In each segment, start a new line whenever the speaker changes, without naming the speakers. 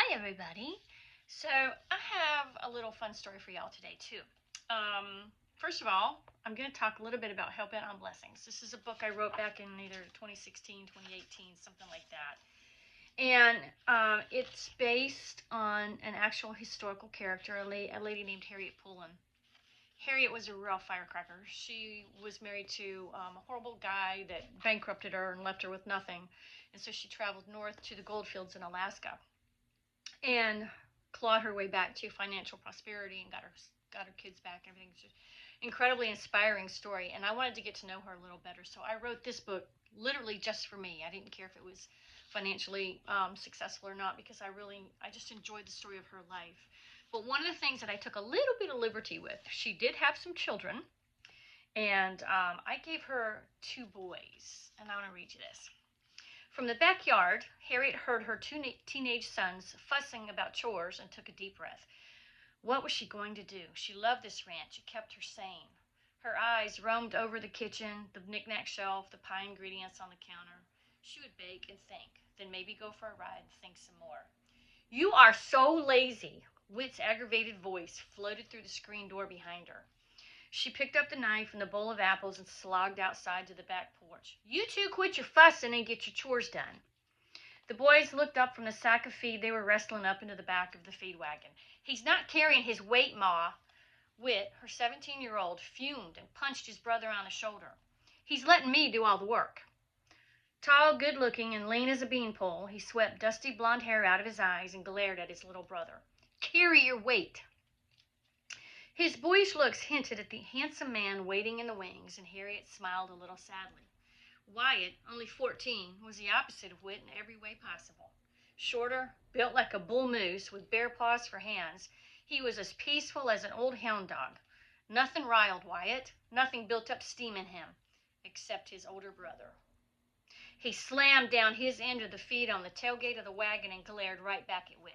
Hi, everybody. So, I have a little fun story for y'all today, too. First of all, I'm going to talk a little bit about Hell Bent on Blessings. This is a book I wrote back in either 2016, 2018, something like that. And it's based on an actual historical character, a lady named Harriet Pullen. Harriet was a real firecracker. She was married to a horrible guy that bankrupted her and left her with nothing. And so she traveled north to the gold fields in Alaska and clawed her way back to financial prosperity and got her kids back and everything. It's just incredibly inspiring story, and I wanted to get to know her a little better. So I wrote this book literally just for me. I didn't care if it was financially successful or not, because I just enjoyed the story of her life. But one of the things that I took a little bit of liberty with, she did have some children, and I gave her two boys, and I want to read you this. From the backyard, Harriet heard her two teenage sons fussing about chores and took a deep breath. What was she going to do? She loved this ranch. It kept her sane. Her eyes roamed over the kitchen, the knick-knack shelf, the pie ingredients on the counter. She would bake and think, then maybe go for a ride and think some more. You are so lazy. Whit's aggravated voice floated through the screen door behind her. She picked up the knife and the bowl of apples and slogged outside to the back porch. You two quit your fussing and get your chores done. The boys looked up from the sack of feed they were wrestling up into the back of the feed wagon. He's not carrying his weight, Ma. Whit, her 17-year-old, fumed and punched his brother on the shoulder. He's letting me do all the work. Tall, good-looking, and lean as a beanpole, he swept dusty blonde hair out of his eyes and glared at his little brother. Carry your weight. His boyish looks hinted at the handsome man waiting in the wings, and Harriet smiled a little sadly. Wyatt, only 14, was the opposite of Whit in every way possible. Shorter, built like a bull moose, with bare paws for hands, he was as peaceful as an old hound dog. Nothing riled Wyatt, nothing built up steam in him, except his older brother. He slammed down his end of the feed on the tailgate of the wagon and glared right back at Whit.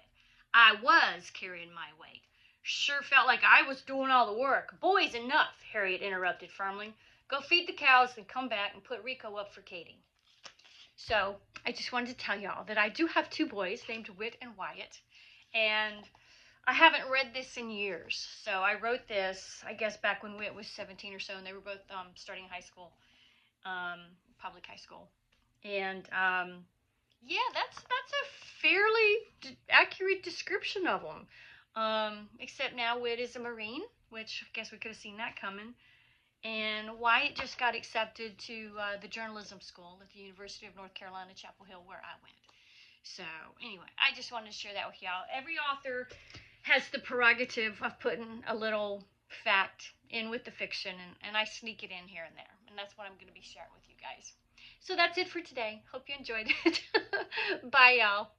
I was carrying my weight. Sure felt like I was doing all the work. Boys, enough, Harriet interrupted firmly. Go feed the cows and come back and put Rico up for Katie. So I just wanted to tell y'all that I do have two boys named Whit and Wyatt, and I haven't read this in years. So I wrote this, I guess, back when Whit was 17 or so, and they were both starting high school, public high school. And yeah, that's a fairly accurate description of them. Except now Whit is a Marine, which I guess we could have seen that coming. And Wyatt just got accepted to the journalism school at the University of North Carolina, Chapel Hill, where I went. So anyway, I just wanted to share that with y'all. Every author has the prerogative of putting a little fact in with the fiction, and I sneak it in here and there. And that's what I'm going to be sharing with you guys. So that's it for today. Hope you enjoyed it. Bye, y'all.